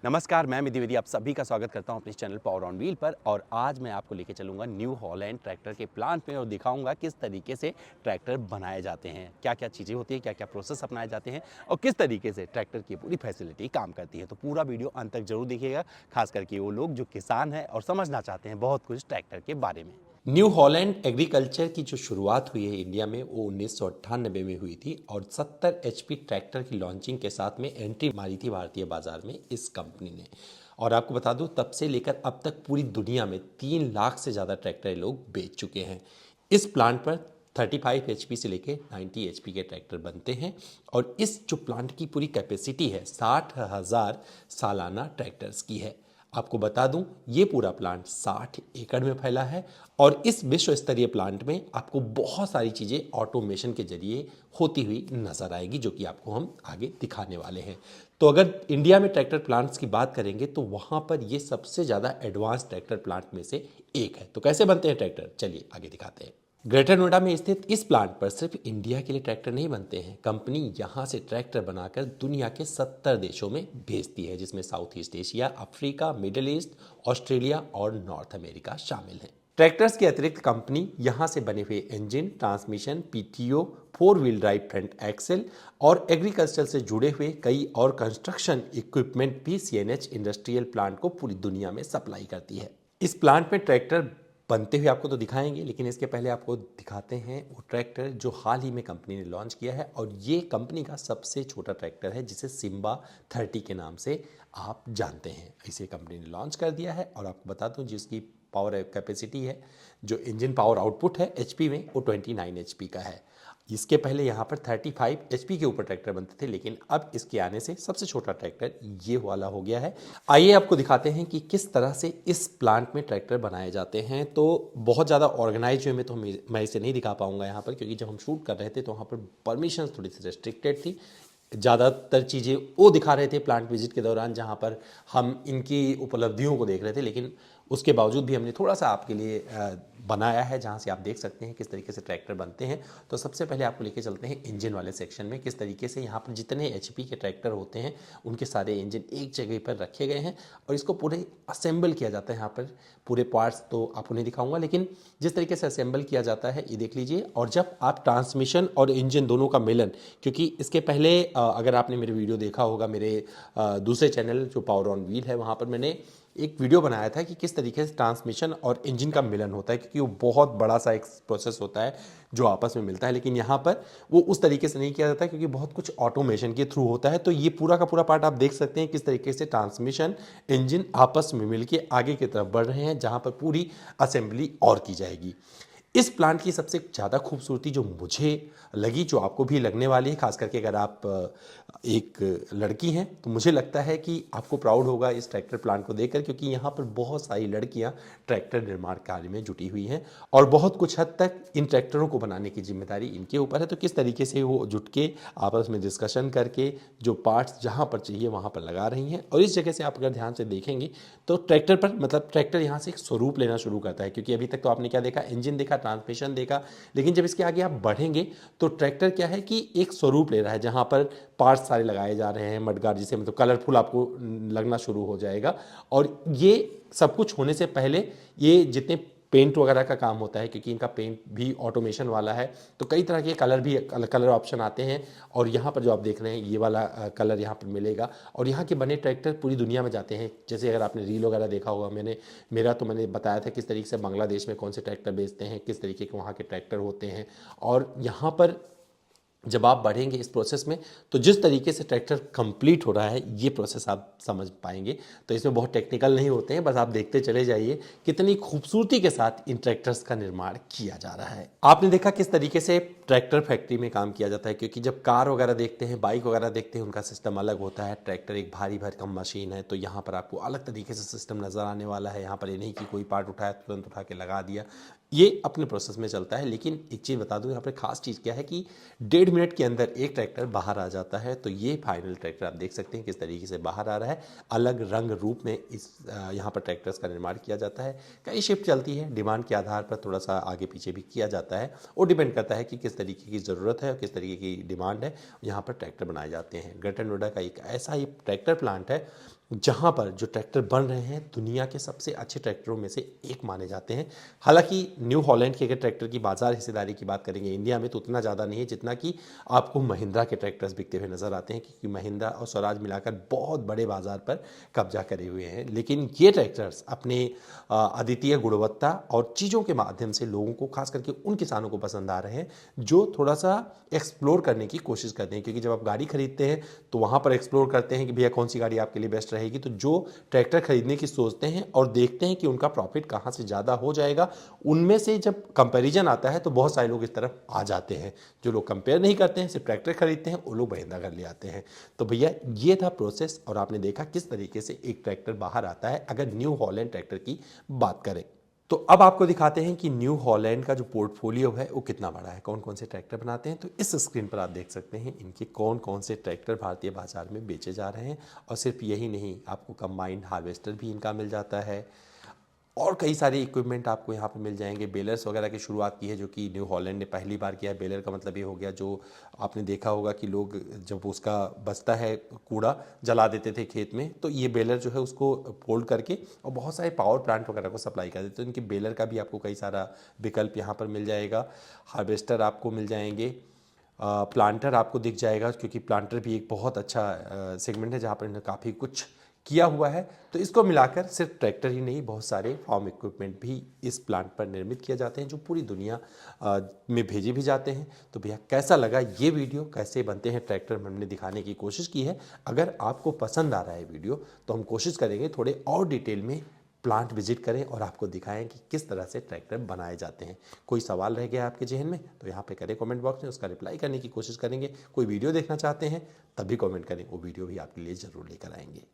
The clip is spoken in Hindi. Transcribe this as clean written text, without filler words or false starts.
नमस्कार, मैं मिधि विधि आप सभी का स्वागत करता हूं अपने चैनल पावर ऑन व्हील पर। और आज मैं आपको लेके चलूंगा न्यू हॉलैंड ट्रैक्टर के प्लांट में और दिखाऊंगा किस तरीके से ट्रैक्टर बनाए जाते हैं, क्या क्या चीज़ें होती हैं, क्या क्या प्रोसेस अपनाए जाते हैं और किस तरीके से ट्रैक्टर की पूरी फैसिलिटी काम करती है। तो पूरा वीडियो अंत तक जरूर देखिएगा, खास करके वो लोग जो किसान हैं और समझना चाहते हैं बहुत कुछ ट्रैक्टर के बारे में। न्यू हॉलैंड एग्रीकल्चर की जो शुरुआत हुई है इंडिया में वो 1998 में हुई थी और 70 एचपी ट्रैक्टर की लॉन्चिंग के साथ में एंट्री मारी थी भारतीय बाजार में इस कंपनी ने। और आपको बता दूं, तब से लेकर अब तक पूरी दुनिया में 3 लाख से ज़्यादा ट्रैक्टर ये लोग बेच चुके हैं। इस प्लांट पर 35 एचपी से लेकर 90 एचपी के ट्रैक्टर बनते हैं और इस जो प्लांट की पूरी कैपेसिटी है 60,000 सालाना ट्रैक्टर्स की है। आपको बता दूं, ये पूरा प्लांट 60 एकड़ में फैला है और इस विश्व स्तरीय प्लांट में आपको बहुत सारी चीज़ें ऑटोमेशन के जरिए होती हुई नजर आएगी, जो कि आपको हम आगे दिखाने वाले हैं। तो अगर इंडिया में ट्रैक्टर प्लांट्स की बात करेंगे तो वहाँ पर ये सबसे ज़्यादा एडवांस ट्रैक्टर प्लांट में से एक है। तो कैसे बनते हैं ट्रैक्टर, चलिए आगे दिखाते हैं। ग्रेटर नोएडा में स्थित इस प्लांट पर सिर्फ इंडिया के लिए ट्रैक्टर नहीं बनते हैं। कंपनी यहां से ट्रैक्टर बनाकर दुनिया के 70 देशों में भेजती है, जिसमें south east Asia, Africa, middle east, Australia और नॉर्थ अमेरिका शामिल हैं। ट्रैक्टर्स के अतिरिक्त कंपनी यहां से बने हुए engine, transmission, PTO, 4 wheel drive front axle और एग्रीकल्चर से जुड़े हुए कई और कंस्ट्रक्शन इक्विपमेंट भी सीएनएच इंडस्ट्रियल प्लांट को पूरी दुनिया में सप्लाई करती है। इस प्लांट में ट्रैक्टर बनते हुए आपको तो दिखाएंगे, लेकिन इसके पहले आपको दिखाते हैं वो ट्रैक्टर जो हाल ही में कंपनी ने लॉन्च किया है। और ये कंपनी का सबसे छोटा ट्रैक्टर है जिसे सिम्बा 30 के नाम से आप जानते हैं। इसे कंपनी ने लॉन्च कर दिया है और आपको बता दूं जिसकी पावर कैपेसिटी है, जो इंजन पावर आउटपुट है एचपी में, वो 29 एचपी का है। इसके पहले यहाँ पर 35 एचपी के ऊपर ट्रैक्टर बनते थे, लेकिन अब इसके आने से सबसे छोटा ट्रैक्टर ये वाला हो गया है। आइए आपको दिखाते हैं कि किस तरह से इस प्लांट में ट्रैक्टर बनाए जाते हैं। तो बहुत ज़्यादा ऑर्गेनाइज वे में तो मैं इसे नहीं दिखा पाऊंगा यहाँ पर, क्योंकि जब हम शूट कर रहे थे तो वहाँ पर परमिशन थोड़ी सी रेस्ट्रिक्टेड थी। ज़्यादातर चीज़ें वो दिखा रहे थे प्लांट विजिट के दौरान, जहाँ पर हम इनकी उपलब्धियों को देख रहे थे, लेकिन उसके बावजूद भी हमने थोड़ा सा आपके लिए बनाया है जहाँ से आप देख सकते हैं किस तरीके से ट्रैक्टर बनते हैं। तो सबसे पहले आपको लेके चलते हैं इंजन वाले सेक्शन में। किस तरीके से यहाँ पर जितने एचपी के ट्रैक्टर होते हैं उनके सारे इंजन एक जगह पर रखे गए हैं और इसको पूरे असेंबल किया जाता है। यहाँ पर पूरे पार्ट्स तो आपको नहीं दिखाऊंगा, लेकिन जिस तरीके से असेंबल किया जाता है ये देख लीजिए। और जब आप ट्रांसमिशन और इंजन दोनों का मिलन, क्योंकि इसके पहले अगर आपने मेरे वीडियो देखा होगा, मेरे दूसरे चैनल जो पावर ऑन व्हील है, वहाँ पर मैंने एक वीडियो बनाया था कि किस तरीके से ट्रांसमिशन और इंजन का मिलन होता है, क्योंकि वो बहुत बड़ा सा एक प्रोसेस होता है जो आपस में मिलता है। लेकिन यहाँ पर वो उस तरीके से नहीं किया जाता, क्योंकि बहुत कुछ ऑटोमेशन के थ्रू होता है। तो ये पूरा का पूरा पार्ट आप देख सकते हैं किस तरीके से ट्रांसमिशन इंजन आपस में मिलकर आगे की तरफ बढ़ रहे हैं, जहाँ पर पूरी असेंबली और की जाएगी। इस प्लांट की सबसे ज़्यादा खूबसूरती जो मुझे लगी, जो आपको भी लगने वाली है, खास करके अगर आप एक लड़की हैं, तो मुझे लगता है कि आपको प्राउड होगा इस ट्रैक्टर प्लांट को देखकर, क्योंकि यहाँ पर बहुत सारी लड़कियाँ ट्रैक्टर निर्माण कार्य में जुटी हुई हैं और बहुत कुछ हद तक इन ट्रैक्टरों को बनाने की जिम्मेदारी इनके ऊपर है। तो किस तरीके से वो जुट के आपस में डिस्कशन करके जो पार्ट्स जहाँ पर चाहिए वहाँ पर लगा रही हैं। और इस जगह से आप अगर ध्यान से देखेंगे तो ट्रैक्टर पर मतलब ट्रैक्टर यहाँ से एक स्वरूप लेना शुरू करता है, क्योंकि अभी तक तो आपने क्या देखा, इंजन देखा, ट्रांसमिशन देखा, लेकिन जब इसके आगे आप बढ़ेंगे तो ट्रैक्टर क्या है कि एक स्वरूप ले रहा है, जहाँ पर पार्ट्स सारे लगाए जा रहे हैं मडगार्ड, जिसे मतलब कलरफुल आपको लगना शुरू हो जाएगा। और ये सब कुछ होने से पहले ये जितने पेंट वगैरह का काम होता है, क्योंकि इनका पेंट भी ऑटोमेशन वाला है, तो कई तरह के कलर भी कलर ऑप्शन आते हैं। और यहाँ पर जो आप देख रहे हैं ये वाला कलर यहाँ पर मिलेगा। और यहाँ के बने ट्रैक्टर पूरी दुनिया में जाते हैं। जैसे अगर आपने रील वगैरह देखा होगा, मैंने बताया था किस तरीके से बांग्लादेश में कौन से ट्रैक्टर बेचते हैं, किस तरीके के वहाँ के ट्रैक्टर होते हैं। और यहाँ पर जब आप बढ़ेंगे इस प्रोसेस में तो जिस तरीके से ट्रैक्टर कंप्लीट हो रहा है ये प्रोसेस आप समझ पाएंगे। तो इसमें बहुत टेक्निकल नहीं होते हैं, बस आप देखते चले जाइए कितनी खूबसूरती के साथ इन ट्रैक्टर्स का निर्माण किया जा रहा है। आपने देखा किस तरीके से ट्रैक्टर फैक्ट्री में काम किया जाता है, क्योंकि जब कार वगैरह देखते हैं, बाइक वगैरह देखते हैं, उनका सिस्टम अलग होता है। ट्रैक्टर एक भारी भरकम मशीन है, तो यहाँ पर आपको अलग तरीके से सिस्टम नज़र आने वाला है। यहाँ पर ये नहीं कि कोई पार्ट उठाया तुरंत उठा के लगा दिया, ये अपने प्रोसेस में चलता है। लेकिन एक चीज़ बता दूं, यहाँ पर खास चीज़ क्या है कि 1.5 मिनट के अंदर एक ट्रैक्टर बाहर आ जाता है। तो ये फाइनल ट्रैक्टर आप देख सकते हैं किस तरीके से बाहर आ रहा है। अलग रंग रूप में इस यहाँ पर ट्रैक्टर्स का निर्माण किया जाता है। कई शिफ्ट चलती है, डिमांड के आधार पर थोड़ा सा आगे पीछे भी किया जाता है। वो डिपेंड करता है कि किस तरीके की ज़रूरत है और किस तरीके की डिमांड है, यहाँ पर ट्रैक्टर बनाए जाते हैं। ग्रेटर नोएडा का एक ऐसा ही ट्रैक्टर प्लांट है जहां पर जो ट्रैक्टर बन रहे हैं दुनिया के सबसे अच्छे ट्रैक्टरों में से एक माने जाते हैं। हालांकि न्यू हॉलैंड के अगर ट्रैक्टर की बाजार हिस्सेदारी की बात करेंगे इंडिया में तो उतना ज़्यादा नहीं है जितना कि आपको महिंद्रा के ट्रैक्टर्स बिकते हुए नजर आते हैं, क्योंकि महिंद्रा और स्वराज मिलाकर बहुत बड़े बाजार पर कब्जा करे हुए हैं। लेकिन ये ट्रैक्टर्स अपने अद्वितीय गुणवत्ता और चीज़ों के माध्यम से लोगों को, खास करके उन किसानों को पसंद आ रहे हैं जो थोड़ा सा एक्सप्लोर करने की कोशिश करते हैं। क्योंकि जब आप गाड़ी खरीदते हैं तो वहाँ पर एक्सप्लोर करते हैं कि भैया कौन सी गाड़ी आपके लिए बेस्ट रहेगी। तो जो ट्रैक्टर खरीदने की सोचते हैं और देखते हैं कि उनका प्रॉफिट कहाँ से ज़्यादा हो जाएगा, उनमें से जब कंपैरिजन आता है तो बहुत सारे लोग इस तरफ आ जाते हैं। जो लोग कंपेयर नहीं करते हैं, सिर्फ ट्रैक्टर खरीदते हैं, वो लोग महिंद्रा कर ले आते हैं। तो भैया ये था प्रोसेस, और आपने देखा किस तरीके से एक ट्रैक्टर बाहर आता है अगर न्यू हॉलैंड ट्रैक्टर की बात करें। तो अब आपको दिखाते हैं कि न्यू हॉलैंड का जो पोर्टफोलियो है वो कितना बड़ा है, कौन कौन से ट्रैक्टर बनाते हैं। तो इस स्क्रीन पर आप देख सकते हैं इनके कौन कौन से ट्रैक्टर भारतीय बाजार में बेचे जा रहे हैं। और सिर्फ यही नहीं, आपको कंबाइंड हार्वेस्टर भी इनका मिल जाता है और कई सारे इक्विपमेंट आपको यहाँ पे मिल जाएंगे। बेलर्स वगैरह की शुरुआत की है जो कि न्यू हॉलैंड ने पहली बार किया है। बेलर का मतलब ये हो गया, जो आपने देखा होगा कि लोग जब उसका बचता है कूड़ा जला देते थे खेत में, तो ये बेलर जो है उसको फोल्ड करके और बहुत सारे पावर प्लांट वगैरह को सप्लाई कर देते। तो इनके बेलर का भी आपको कई सारा विकल्प यहाँ पर मिल जाएगा। हार्वेस्टर आपको मिल जाएंगे, प्लांटर आपको दिख जाएगा, क्योंकि प्लांटर भी एक बहुत अच्छा सेगमेंट है जहाँ पर इन्होंने काफ़ी कुछ किया हुआ है। तो इसको मिलाकर सिर्फ ट्रैक्टर ही नहीं, बहुत सारे फार्म इक्विपमेंट भी इस प्लांट पर निर्मित किए जाते हैं जो पूरी दुनिया में भेजे भी जाते हैं। तो भैया कैसा लगा ये वीडियो, कैसे बनते हैं ट्रैक्टर, हमने दिखाने की कोशिश की है। अगर आपको पसंद आ रहा है वीडियो तो हम कोशिश करेंगे थोड़े और डिटेल में प्लांट विजिट करें और आपको दिखाएं कि किस तरह से ट्रैक्टर बनाए जाते हैं। कोई सवाल रह गया आपके जहन में तो यहाँ पे करें कमेंट बॉक्स में, उसका रिप्लाई करने की कोशिश करेंगे। कोई वीडियो देखना चाहते हैं तब भी कमेंट करें, वो वीडियो भी आपके लिए ज़रूर लेकर आएंगे।